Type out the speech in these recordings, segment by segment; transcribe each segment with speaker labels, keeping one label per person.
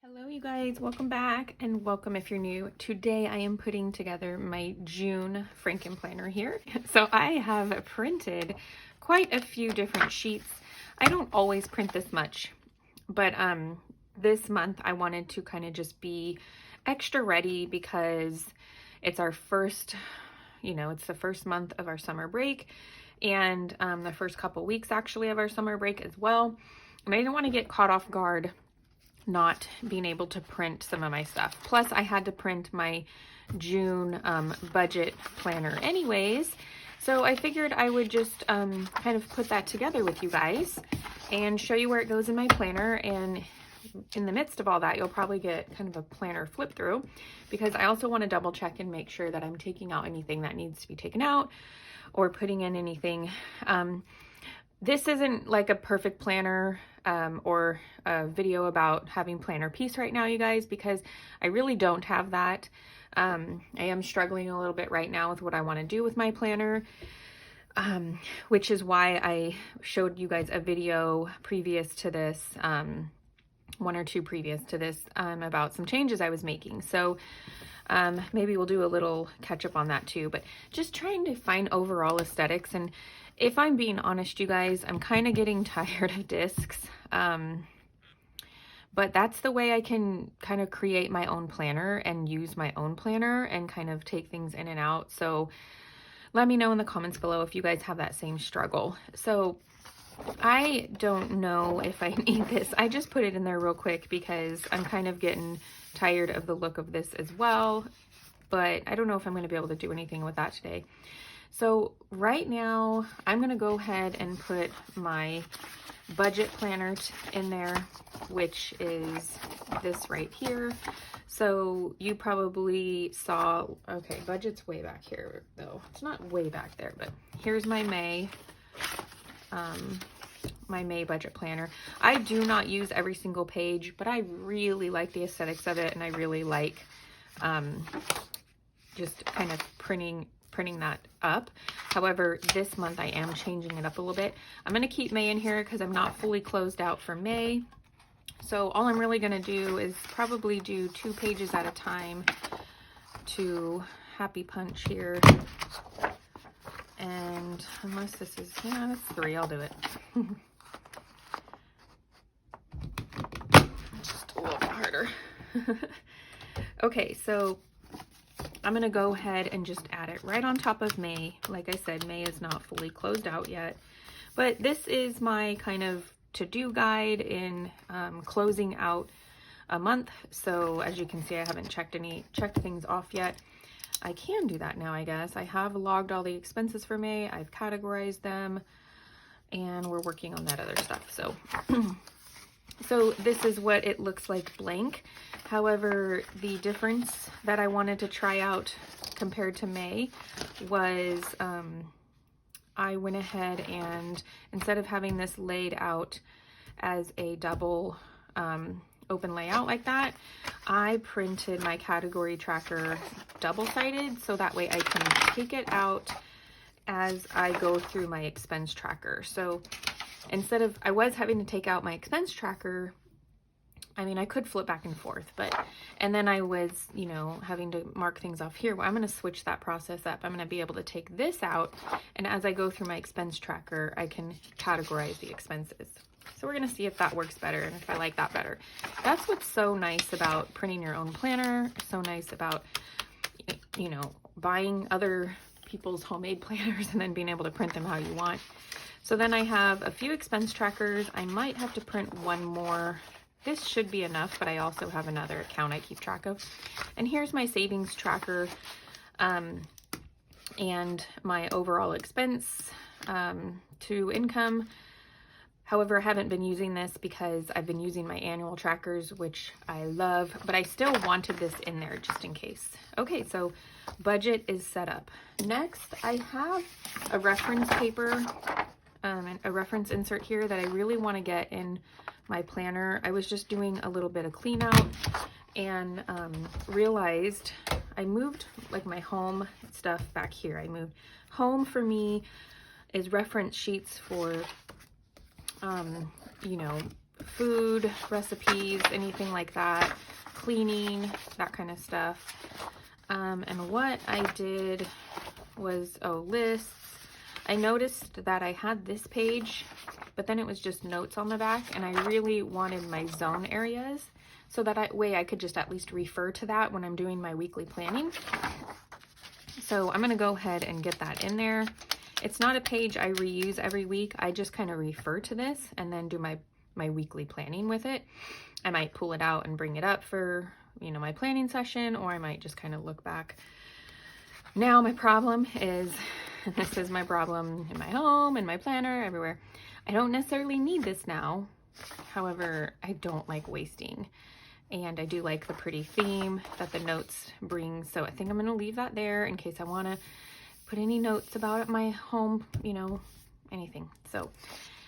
Speaker 1: Hello you guys, welcome back and welcome if you're new. Today I am putting together my June Frankenplanner here. So I have printed quite a few different sheets. I don't always print this much, but this month I wanted to kind of just be extra ready because it's our first, it's the first month of our summer break and the first couple weeks actually of our summer break as well. And I didn't want to get caught off guard not being able to print some of my stuff. Plus I had to print my June budget planner anyways. So I figured I would just kind of put that together with you guys and show you where it goes in my planner. And in the midst of all that, you'll probably get kind of a planner flip through because I also want to double check and make sure that I'm taking out anything that needs to be taken out or putting in anything. This isn't like a perfect planner or a video about having planner peace right now, you guys, because I really don't have that. I am struggling a little bit right now with what I want to do with my planner, which is why I showed you guys a video previous to this, one or two previous to this, about some changes I was making. So maybe we'll do a little catch up on that too, but just trying to find overall aesthetics. And if I'm being honest, you guys, I'm kind of getting tired of discs. But that's the way I can kind of create my own planner and use my own planner and kind of take things in and out. So let me know in the comments below if you guys have that same struggle. So I don't know if I need this. I just put it in there real quick because I'm kind of getting tired of the look of this as well, but I don't know if I'm going to be able to do anything with that today. So right now I'm going to go ahead and put my budget planner in there, which is this right here. So you probably saw, okay, budget's way back here though. It's not way back there, but here's my May budget planner. I do not use every single page, but I really like the aesthetics of it, and I really like just kind of printing that up. However, this month I am changing it up a little bit. I'm going to keep May in here because I'm not fully closed out for May. So all I'm really going to do is probably do 2 pages at a time to Happy Punch here. And unless this is, yeah, that's 3, I'll do it. Just a little bit harder. Okay, so I'm going to go ahead and just add it right on top of May. Like I said, May is not fully closed out yet, but this is my kind of to-do guide in closing out a month. So as you can see, I haven't checked things off yet. I can do that now, I guess. I have logged all the expenses for May. I've categorized them, and we're working on that other stuff. So, so this is what it looks like blank. However, the difference that I wanted to try out compared to May was I went ahead and instead of having this laid out as a double open layout like that, I printed my category tracker double-sided so that way I can take it out as I go through my expense tracker. So instead of, I was having to take out my expense tracker, I mean, I could flip back and forth, and then I was, having to mark things off here. Well, I'm going to switch that process up. I'm going to be able to take this out, and as I go through my expense tracker, I can categorize the expenses. So we're going to see if that works better and if I like that better. That's what's so nice about printing your own planner, so nice about, buying other people's homemade planners and then being able to print them how you want. So then I have a few expense trackers. I might have to print one more. This should be enough, but I also have another account I keep track of. And here's my savings tracker and my overall expense to income. However, I haven't been using this because I've been using my annual trackers, which I love, but I still wanted this in there just in case. Okay, so budget is set up. Next, I have a reference paper and a reference insert here that I really want to get in my planner. I was just doing a little bit of clean out and realized I moved like my home stuff back here. I moved home for me is reference sheets for food recipes, anything like that, cleaning, that kind of stuff. And what I did was, lists. I noticed that I had this page, but then it was just notes on the back, and I really wanted my zone areas so that way I could just at least refer to that when I'm doing my weekly planning. So I'm gonna go ahead and get that in there. It's not a page I reuse every week. I just kind of refer to this and then do my weekly planning with it. I might pull it out and bring it up for, my planning session, or I might just kind of look back. Now my problem is, and this is my problem in my home, in my planner, everywhere, I don't necessarily need this now. However, I don't like wasting. And I do like the pretty theme that the notes bring. So I think I'm going to leave that there in case I want to put any notes about my home, anything. So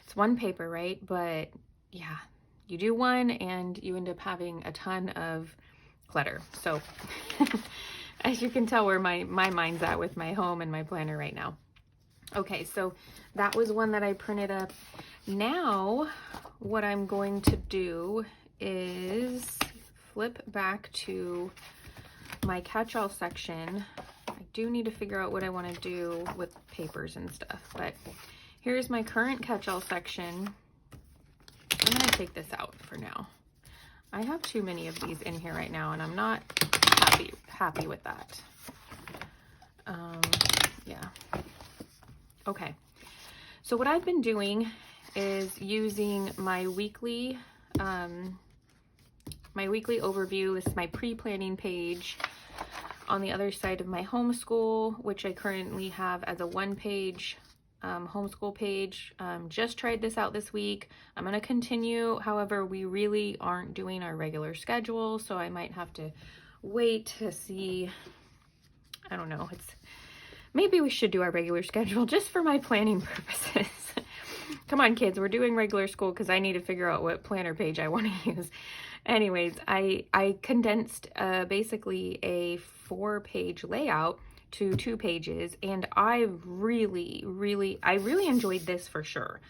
Speaker 1: it's one paper, right? But yeah, you do one and you end up having a ton of clutter. So as you can tell where my mind's at with my home and my planner right now. Okay, so that was one that I printed up. Now what I'm going to do is flip back to my catch-all section. I do need to figure out what I want to do with papers and stuff, but here's my current catch-all section. I'm going to take this out for now. I have too many of these in here right now, and I'm not happy with that. Yeah. Okay. So what I've been doing is using my weekly overview. This is my pre-planning page on the other side of my homeschool, which I currently have as a one-page homeschool page. Just tried this out this week. I'm going to continue. However, we really aren't doing our regular schedule, so I might have to wait to see. I don't know. Maybe we should do our regular schedule just for my planning purposes. Come on, kids, we're doing regular school because I need to figure out what planner page I want to use. Anyways, I condensed basically a 4-page layout to 2 pages, and I really enjoyed this for sure.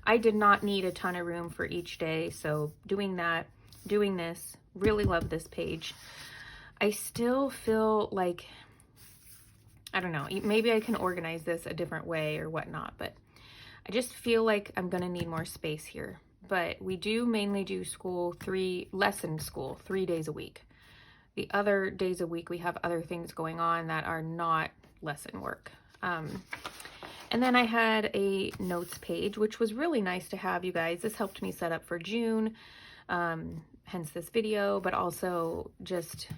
Speaker 1: I did not need a ton of room for each day, so doing this, really love this page. I still feel like, I don't know, maybe I can organize this a different way or whatnot, but I just feel like I'm gonna need more space here. But we do mainly do lesson school 3 days a week. The other days a week we have other things going on that are not lesson work. And then I had a notes page, which was really nice to have, you guys. This helped me set up for June, hence this video, but also just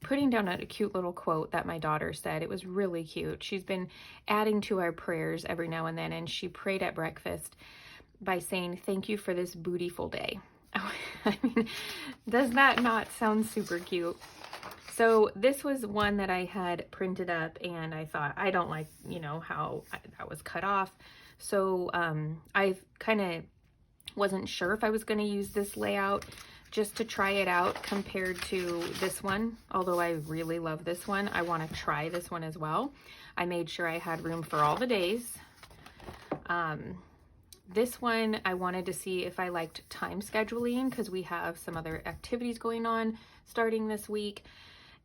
Speaker 1: putting down a cute little quote that my daughter said. It was really cute. She's been adding to our prayers every now and then, and she prayed at breakfast by saying, "Thank you for this bootiful day." I mean, does that not sound super cute? So this was one that I had printed up, and I thought, I don't like, how that was cut off. So I kind of wasn't sure if I was going to use this layout just to try it out compared to this one. Although I really love this one, I want to try this one as well. I made sure I had room for all the days. This one, I wanted to see if I liked time scheduling because we have some other activities going on starting this week.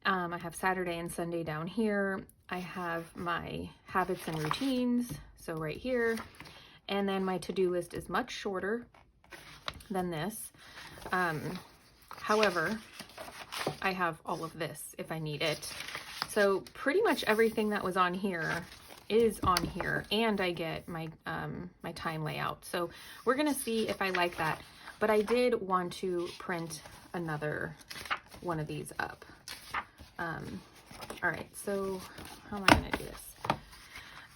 Speaker 1: I have Saturday and Sunday down here. I have my habits and routines, so right here. And then my to-do list is much shorter than this. However, I have all of this if I need it. So pretty much everything that was on here is on here, and I get my my time layout. So we're gonna see if I like that, but I did want to print another one of these up. All right, so how am I gonna do this?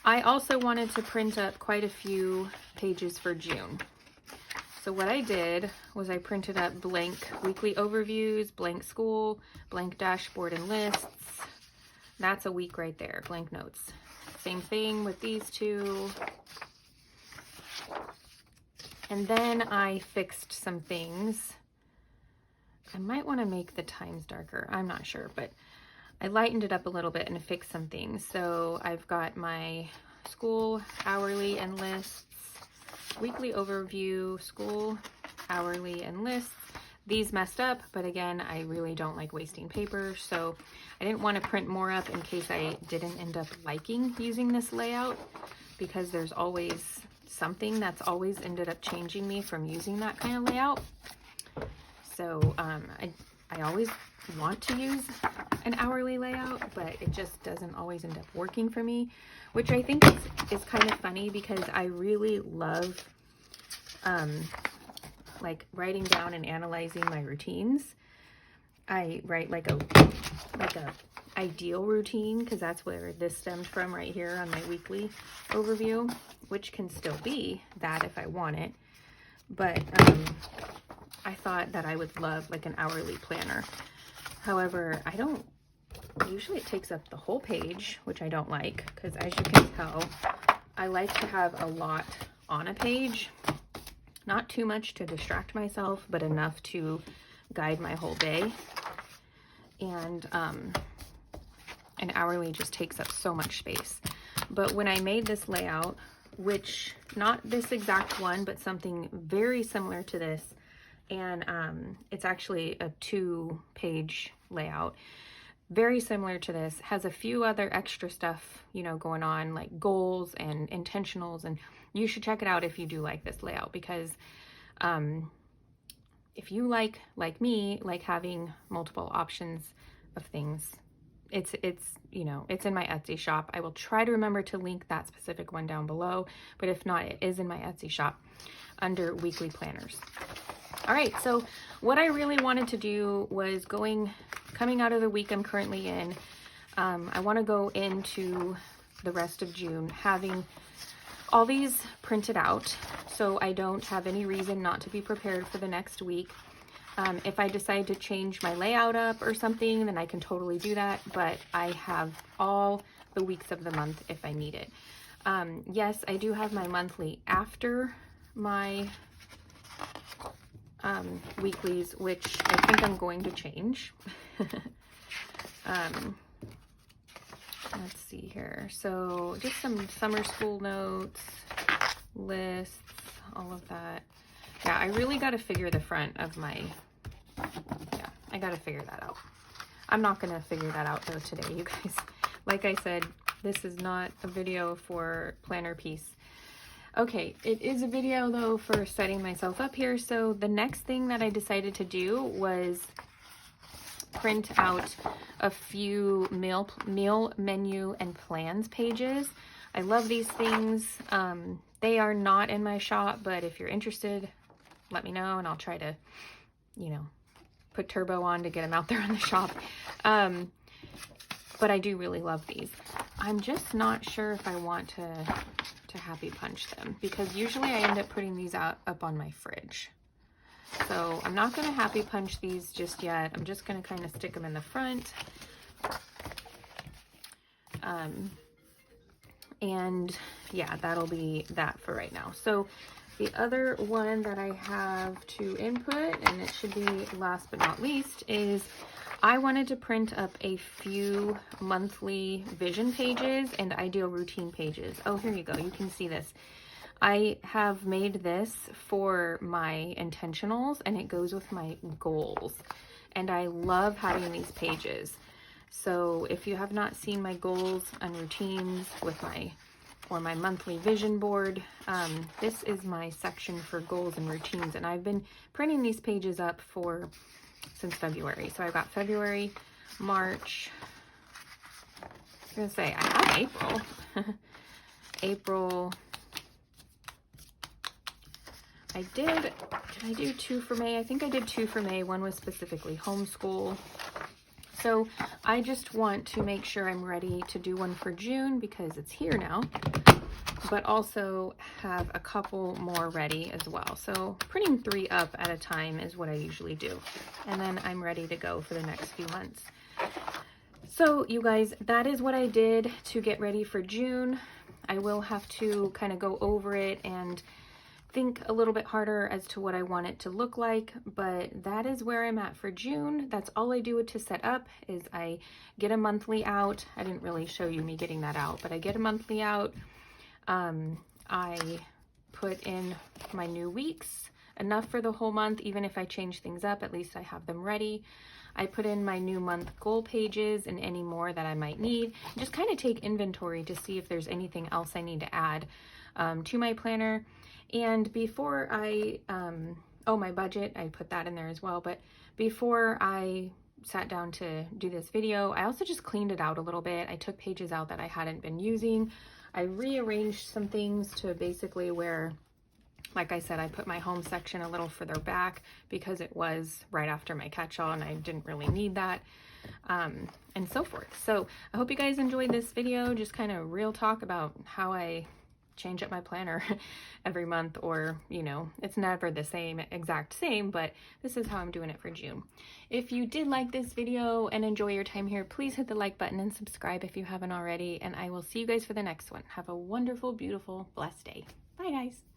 Speaker 1: I also wanted to print up quite a few pages for June. So what I did was I printed up blank weekly overviews, blank school, blank dashboard and lists. That's a week right there, blank notes. Same thing with these two. And then I fixed some things. I might want to make the times darker. I'm not sure, but I lightened it up a little bit and fixed some things. So I've got my school hourly and lists. weekly overview, school, hourly, and lists. These messed up, but again, I really don't like wasting paper, so I didn't want to print more up in case I didn't end up liking using this layout, because there's always something that's always ended up changing me from using that kind of layout. So I always want to use an hourly layout, but it just doesn't always end up working for me, which I think is kind of funny, because I really love like writing down and analyzing my routines. I write like a ideal routine, because that's where this stemmed from right here on my weekly overview, which can still be that if I want it. But I thought that I would love like an hourly planner. However, I don't, usually it takes up the whole page, which I don't like, because as you can tell, I like to have a lot on a page. Not too much to distract myself, but enough to guide my whole day. And an hourly just takes up so much space. But when I made this layout, which not this exact one, but something very similar to this, and it's actually a 2-page layout, very similar to this, has a few other extra stuff, you know, going on, like goals and intentionals, and you should check it out if you do like this layout, because if you like me, like having multiple options of things, it's you know, it's in my Etsy shop. I will try to remember to link that specific one down below, but if not, it is in my Etsy shop under weekly planners. All right, so what I really wanted to do was coming out of the week I'm currently in, I want to go into the rest of June having all these printed out, so I don't have any reason not to be prepared for the next week. If I decide to change my layout up or something, then I can totally do that, but I have all the weeks of the month if I need it. Yes, I do have my monthly after my weeklies, which I think I'm going to change. Let's see here. So just some summer school notes, lists, all of that. Yeah, I really got to figure the front of my, yeah, I got to figure that out. I'm not going to figure that out though today, you guys. Like I said, this is not a video for planner piece. Okay, it is a video though for setting myself up here. So the next thing that I decided to do was print out a few meal menu and plans pages. I love these things. They are not in my shop, but if you're interested, let me know and I'll try to, you know, put turbo on to get them out there in the shop. But I do really love these. I'm just not sure if I want to happy punch them, because usually I end up putting these up on my fridge. So I'm not going to happy punch these just yet. I'm just going to kind of stick them in the front. And yeah, that'll be that for right now. So the other one that I have to input, and it should be last but not least, is I wanted to print up a few monthly vision pages and ideal routine pages. Oh, here you go. You can see this. I have made this for my intentionals, and it goes with my goals. And I love having these pages. So if you have not seen my goals and routines with my monthly vision board, this is my section for goals and routines. And I've been printing these pages up since February. So I've got February, March, I was gonna say I have April. April. Did I do 2 for May? I think I did 2 for May. One was specifically homeschool. So I just want to make sure I'm ready to do one for June because it's here now, but also have a couple more ready as well. So printing 3 up at a time is what I usually do. And then I'm ready to go for the next few months. So you guys, that is what I did to get ready for June. I will have to kind of go over it and think a little bit harder as to what I want it to look like, but that is where I'm at for June. That's all I do to set up is I get a monthly out. I didn't really show you me getting that out, but I get a monthly out. I put in my new weeks, enough for the whole month. Even if I change things up, at least I have them ready. I put in my new month goal pages and any more that I might need. Just kind of take inventory to see if there's anything else I need to add to my planner. And before I, oh, my budget, I put that in there as well. But before I sat down to do this video, I also just cleaned it out a little bit. I took pages out that I hadn't been using. I rearranged some things to basically where, like I said, I put my home section a little further back because it was right after my catch-all and I didn't really need that, and so forth. So I hope you guys enjoyed this video, just kind of real talk about how I change up my planner every month, or, you know, it's never the same, exact same, but this is how I'm doing it for June. If you did like this video and enjoy your time here, please hit the like button and subscribe if you haven't already, and I will see you guys for the next one. Have a wonderful, beautiful, blessed day. Bye, guys.